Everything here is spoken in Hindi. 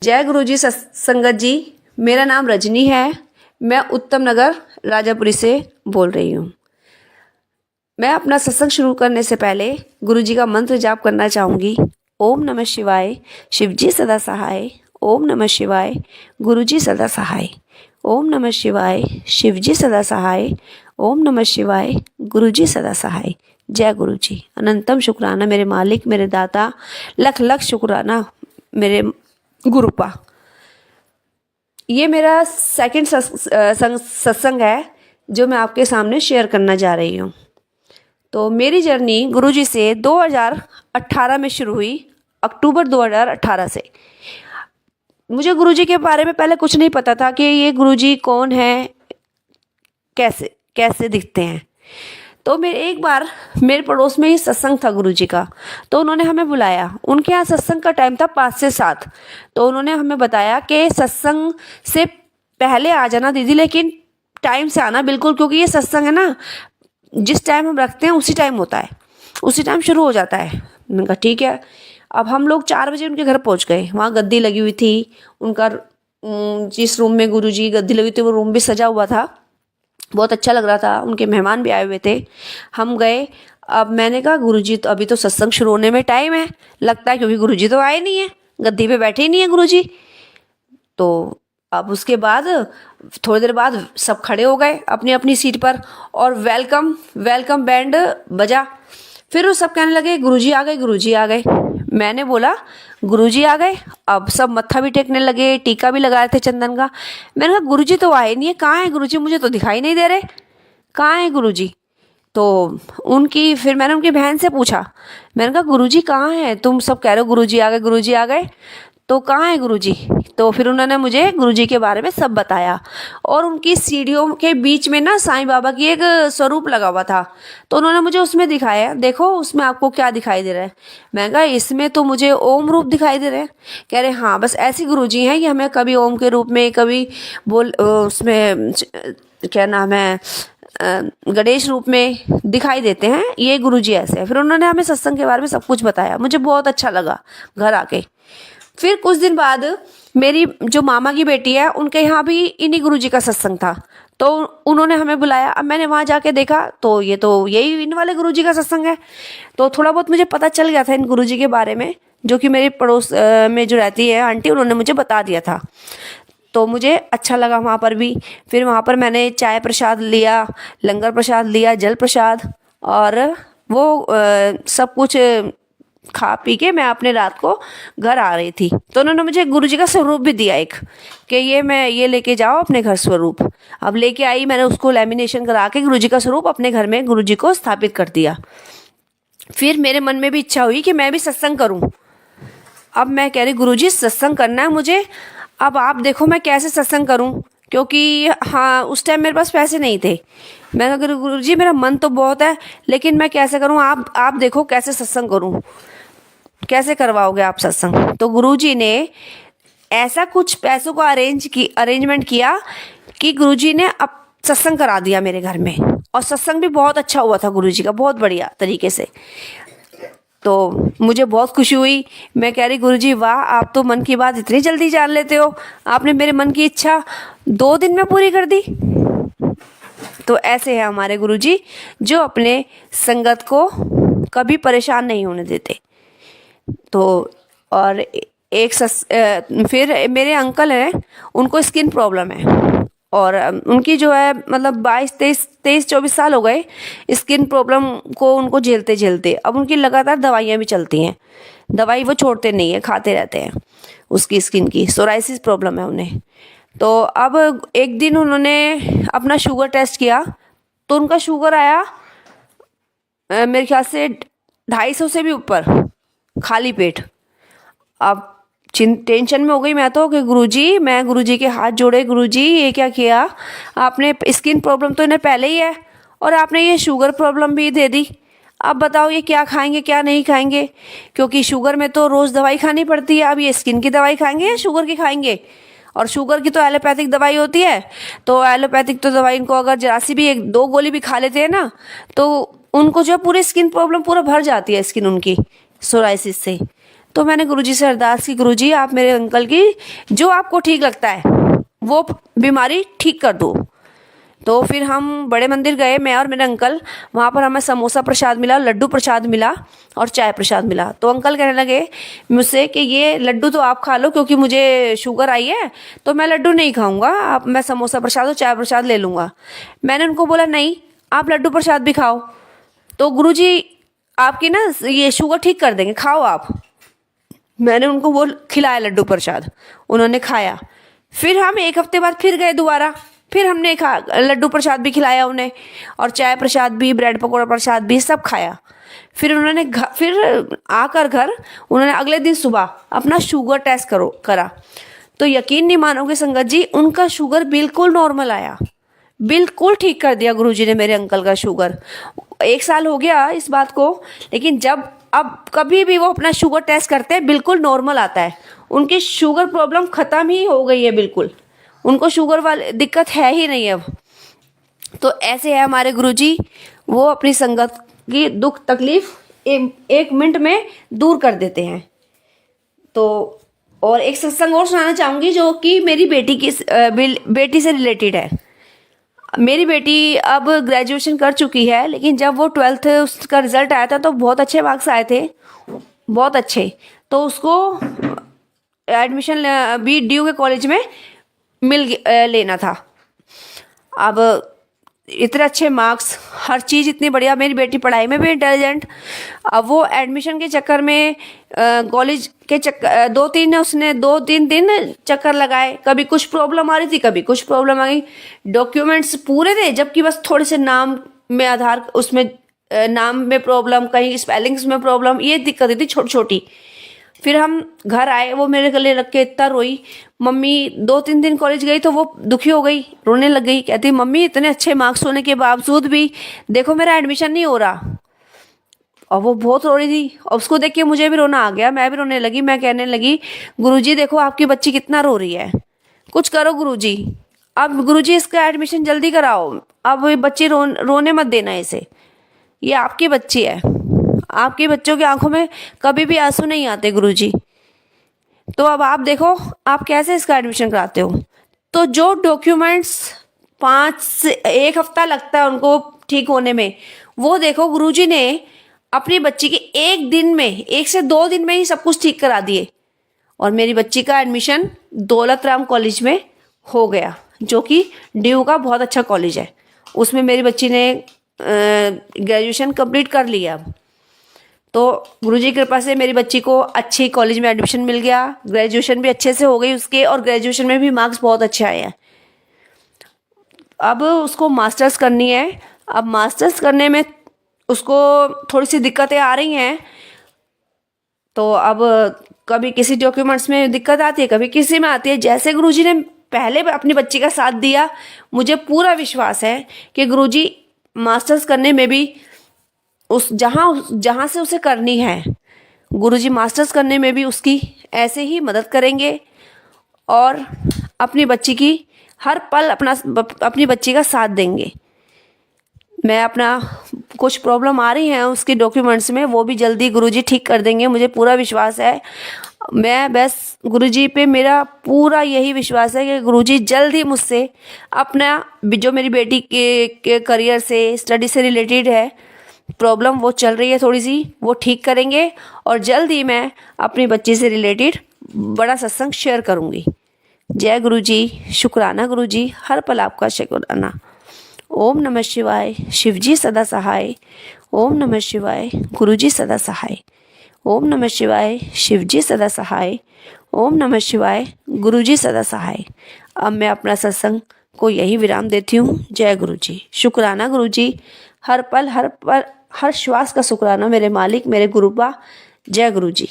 जय गुरु जी संगत जी। मेरा नाम रजनी है। मैं उत्तम नगर राजापुरी से बोल रही हूँ। मैं अपना सत्संग शुरू करने से पहले गुरु जी का मंत्र जाप करना चाहूँगी। ओम नमः शिवाय, शिव जी सदा सहाय। ओम नमः शिवाय, गुरु जी सदा सहाय। ओम नमः शिवाय, शिव जी सदा सहाय। ओम नमः शिवाय, गुरु जी सदा सहाय। जय गुरु जी। अनंतम शुक्राना मेरे मालिक, मेरे दाता। लख लख शुक्राना मेरे गुरुपा। ये मेरा सेकंड सत्संग है जो मैं आपके सामने शेयर करना जा रही हूँ। तो मेरी जर्नी गुरुजी से 2018 में शुरू हुई, अक्टूबर 2018 से। मुझे गुरुजी के बारे में पहले कुछ नहीं पता था कि ये गुरुजी कौन है, कैसे कैसे दिखते हैं। तो एक बार मेरे पड़ोस में ही सत्संग था गुरुजी का, तो उन्होंने हमें बुलाया। उनके यहाँ सत्संग का टाइम था 5 से 7। तो उन्होंने हमें बताया कि सत्संग से पहले आ जाना दीदी, लेकिन टाइम से आना बिल्कुल, क्योंकि ये सत्संग है ना, जिस टाइम हम रखते हैं उसी टाइम होता है, उसी टाइम शुरू हो जाता है। मैंने कहा ठीक है। अब हम लोग 4 बजे उनके घर पहुँच गए। वहाँ गद्दी लगी हुई थी उनका, जिस रूम में गुरुजी गद्दी लगी थी वो रूम भी सजा हुआ था, बहुत अच्छा लग रहा था। उनके मेहमान भी आए हुए थे। हम गए। अब मैंने कहा गुरुजी तो अभी तो सत्संग शुरू होने में टाइम है लगता है, क्योंकि गुरुजी तो आए नहीं है, गद्दी पे बैठे ही नहीं है गुरुजी। तो अब उसके बाद थोड़ी देर बाद सब खड़े हो गए अपनी अपनी सीट पर, और वेलकम वेलकम बैंड बजा। फिर वो सब कहने लगे गुरुजी आ गए, गुरुजी आ गए। मैंने बोला गुरुजी आ गए। अब सब मत्था भी टेकने लगे, टीका भी लगाए थे चंदन का। मैंने कहा गुरुजी तो आए नहीं है, कहाँ है गुरुजी, मुझे तो दिखाई नहीं दे रहे, कहाँ है गुरुजी। तो फिर मैंने उनकी बहन से पूछा, मैंने कहा गुरुजी कहाँ है, तुम सब कह रहे हो गुरुजी आ गए, गुरुजी आ गए, तो कहाँ है गुरुजी। तो फिर उन्होंने मुझे गुरुजी के बारे में सब बताया। और उनकी सीढ़ियों के बीच में ना साईं बाबा की एक स्वरूप लगा हुआ था, तो उन्होंने मुझे उसमें दिखाया, देखो उसमें आपको क्या दिखाई दे रहा है। मैं कहा इसमें तो मुझे ओम रूप दिखाई दे रहे हैं। कह रहे हाँ बस ऐसी गुरुजी हैं, ये हमें कभी ओम के रूप में, कभी उसमें क्या नाम है, गणेश रूप में दिखाई देते हैं, ये गुरुजी ऐसे है। फिर उन्होंने हमें सत्संग के बारे में सब कुछ बताया। मुझे बहुत अच्छा लगा घर आके। फिर कुछ दिन बाद मेरी जो मामा की बेटी है उनके यहाँ भी इन्हीं गुरुजी का सत्संग था, तो उन्होंने हमें बुलाया। अब मैंने वहाँ जाके देखा तो यही इन वाले गुरुजी का सत्संग है। तो थोड़ा बहुत मुझे पता चल गया था इन गुरुजी के बारे में, जो कि मेरे पड़ोस में जो रहती है आंटी, उन्होंने मुझे बता दिया था। तो मुझे अच्छा लगा वहाँ पर भी। फिर वहाँ पर मैंने चाय प्रसाद लिया, लंगर प्रसाद लिया, जल प्रसाद, और वो सब कुछ खा पी के मैं अपने रात को घर आ रही थी। तो उन्होंने मुझे गुरुजी का स्वरूप भी दिया एक, कि ये लेके जाओ अपने घर स्वरूप। अब लेके आई, मैंने उसको लैमिनेशन करा के गुरुजी का स्वरूप अपने घर में गुरुजी को स्थापित कर दिया। फिर मेरे मन में भी इच्छा हुई कि मैं भी सत्संग करूं। अब मैं कह रही गुरुजी सत्संग करना है मुझे, अब आप देखो मैं कैसे सत्संग करूं, क्योंकि हाँ उस टाइम मेरे पास पैसे नहीं थे। मैं कहा गुरुजी मेरा मन तो बहुत है, लेकिन मैं कैसे करूं, आप देखो कैसे सत्संग करूं, कैसे करवाओगे आप सत्संग। तो गुरुजी ने ऐसा कुछ पैसों को अरेंजमेंट किया कि गुरुजी ने अब सत्संग करा दिया मेरे घर में, और सत्संग भी बहुत अच्छा हुआ था गुरुजी का, बहुत बढ़िया तरीके से। तो मुझे बहुत खुशी हुई। मैं कह रही गुरुजी वाह, आप तो मन की बात इतनी जल्दी जान लेते हो, आपने मेरे मन की इच्छा 2 दिन में पूरी कर दी। तो ऐसे है हमारे गुरुजी, जो अपने संगत को कभी परेशान नहीं होने देते। तो और फिर मेरे अंकल हैं, उनको स्किन प्रॉब्लम है, और उनकी जो है मतलब 23-24 साल हो गए स्किन प्रॉब्लम को उनको झेलते झेलते। अब उनकी लगातार दवाइयाँ भी चलती हैं, दवाई वो छोड़ते नहीं है, खाते रहते हैं। उसकी स्किन की सोराइसिस प्रॉब्लम है उन्हें। तो अब एक दिन उन्होंने अपना शुगर टेस्ट किया, तो उनका शुगर आया मेरे ख्याल से 250 से भी ऊपर, खाली पेट। अब टेंशन में हो गई मैं तो, कि गुरुजी, मैं गुरुजी के हाथ जोड़े, गुरुजी ये क्या किया आपने, स्किन प्रॉब्लम तो इन्हें पहले ही है और आपने ये शुगर प्रॉब्लम भी दे दी। अब बताओ ये क्या खाएंगे क्या नहीं खाएंगे, क्योंकि शुगर में तो रोज़ दवाई खानी पड़ती है। अब ये स्किन की दवाई खाएंगे या शुगर की खाएंगे, और शुगर की तो एलोपैथिक दवाई होती है। तो एलोपैथिक तो दवाई इनको अगर जरा सी भी 1-2 गोली भी खा लेते हैं ना, तो उनको जो पूरी स्किन प्रॉब्लम पूरा भर जाती है स्किन उनकी सोराइसिस से। तो मैंने गुरुजी से अरदास की, गुरुजी आप मेरे अंकल की जो आपको ठीक लगता है वो बीमारी ठीक कर दो। तो फिर हम बड़े मंदिर गए, मैं और मेरे अंकल। वहाँ पर हमें समोसा प्रसाद मिला, लड्डू प्रसाद मिला और चाय प्रसाद मिला। तो अंकल कहने लगे मुझसे कि ये लड्डू तो आप खा लो, क्योंकि मुझे शुगर आई है तो मैं लड्डू नहीं खाऊंगा, आप मैं समोसा प्रसाद और चाय प्रसाद ले लूँगा। मैंने उनको बोला नहीं, आप लड्डू प्रसाद भी खाओ, तो गुरुजी आपकी ना ये शुगर ठीक कर देंगे, खाओ आप। मैंने उनको वो खिलाया लड्डू प्रसाद, उन्होंने खाया। फिर हम एक हफ्ते बाद फिर गए दोबारा, फिर हमने लड्डू प्रसाद भी खिलाया उन्हें, और चाय प्रसाद भी, ब्रेड पकौड़ा प्रसाद भी, सब खाया। फिर उन्होंने फिर आकर घर उन्होंने अगले दिन सुबह अपना शुगर टेस्ट करा। तो यकीन नहीं मानोगे संगत जी, उनका शुगर बिल्कुल नॉर्मल आया, बिल्कुल ठीक कर दिया गुरुजी ने मेरे अंकल का शुगर। 1 साल हो गया इस बात को, लेकिन जब अब कभी भी वो अपना शुगर टेस्ट करते हैं बिल्कुल नॉर्मल आता है। उनकी शुगर प्रॉब्लम ख़त्म ही हो गई है, बिल्कुल उनको शुगर वाली दिक्कत है ही नहीं अब। तो ऐसे है हमारे गुरुजी, वो अपनी संगत की दुख तकलीफ 1 मिनट में दूर कर देते हैं। तो और एक सत्संग और सुनाना चाहूँगी जो कि मेरी बेटी से रिलेटेड है। मेरी बेटी अब ग्रेजुएशन कर चुकी है, लेकिन जब वो 12th उसका रिजल्ट आया था तो बहुत अच्छे मार्क्स आए थे, बहुत अच्छे। तो उसको एडमिशन भी डी के कॉलेज में लेना था। अब इतने अच्छे मार्क्स, हर चीज़ इतनी बढ़िया, मेरी बेटी पढ़ाई में भी इंटेलिजेंट। अब वो एडमिशन के चक्कर में कॉलेज के चक्कर 2-3 दिन चक्कर लगाए, कभी कुछ प्रॉब्लम आ रही थी, कभी कुछ प्रॉब्लम आ गई। डॉक्यूमेंट्स पूरे थे, जबकि बस थोड़े से नाम में आधार उसमें नाम में प्रॉब्लम, कहीं स्पेलिंग्स में प्रॉब्लम, ये दिक्कत थी छोटी छोटी। फिर हम घर आए, वो मेरे गले लग के इतना रोई। मम्मी 2-3 दिन कॉलेज गई तो वो दुखी हो गई, रोने लग गई, कहती मम्मी इतने अच्छे मार्क्स होने के बावजूद भी देखो मेरा एडमिशन नहीं हो रहा। और वो बहुत रो रही थी, और उसको देख के मुझे भी रोना आ गया, मैं भी रोने लगी। मैं कहने लगी गुरुजी देखो आपकी बच्ची कितना रो रही है, कुछ करो गुरुजी, अब गुरुजी इसका एडमिशन जल्दी कराओ, अब ये बच्ची रोने मत देना इसे, ये आपकी बच्ची है, आपके बच्चों की आंखों में कभी भी आंसू नहीं आते गुरुजी। तो अब आप देखो आप कैसे इसका एडमिशन कराते हो। तो जो डॉक्यूमेंट्स 5 से 1 हफ्ता लगता है उनको ठीक होने में, वो देखो गुरुजी ने अपनी बच्ची के 1 दिन में, 1 से 2 दिन में ही सब कुछ ठीक करा दिए। और मेरी बच्ची का एडमिशन दौलत राम कॉलेज में हो गया, जो कि ड्यू का बहुत अच्छा कॉलेज है। उसमें मेरी बच्ची ने ग्रेजुएशन कंप्लीट कर लिया। अब तो गुरुजी की कृपा से मेरी बच्ची को अच्छी कॉलेज में एडमिशन मिल गया, ग्रेजुएशन भी अच्छे से हो गई उसके, और ग्रेजुएशन में भी मार्क्स बहुत अच्छे आए हैं। अब उसको मास्टर्स करनी है। अब मास्टर्स करने में उसको थोड़ी सी दिक्कतें आ रही हैं। तो अब कभी किसी डॉक्यूमेंट्स में दिक्कत आती है, कभी किसी में आती है। जैसे गुरुजी ने पहले अपनी बच्ची का साथ दिया, मुझे पूरा विश्वास है कि गुरुजी मास्टर्स करने में भी जहाँ से उसे करनी है, गुरुजी मास्टर्स करने में भी उसकी ऐसे ही मदद करेंगे, और अपनी बच्ची की हर पल अपनी बच्ची का साथ देंगे। मैं अपना कुछ प्रॉब्लम आ रही है उसके डॉक्यूमेंट्स में, वो भी जल्दी गुरुजी ठीक कर देंगे, मुझे पूरा विश्वास है। मैं बस गुरुजी पे मेरा पूरा यही विश्वास है कि गुरुजी जल्द ही मुझसे अपना जो मेरी बेटी के करियर से, स्टडी से रिलेटेड है प्रॉब्लम वो चल रही है थोड़ी सी, वो ठीक करेंगे, और जल्द ही मैं अपनी बच्ची से रिलेटेड बड़ा सत्संग शेयर करूँगी। जय गुरुजी, शुक्राना गुरुजी, हर पल आपका शुक्राना। ओम नमः शिवाय, शिवजी सदा सहाय। ओम नमः शिवाय, गुरुजी सदा सहाय। ओम नमः शिवाय, शिवजी सदा सहाय। ओम नमः शिवाय, गुरुजी सदा सहाय। अब मैं अपना सत्संग को यही विराम देती हूँ। जय गुरुजी, शुक्राना गुरुजी, हर पल हर श्वास का शुक्राना मेरे मालिक, मेरे गुरुबा। जय गुरुजी।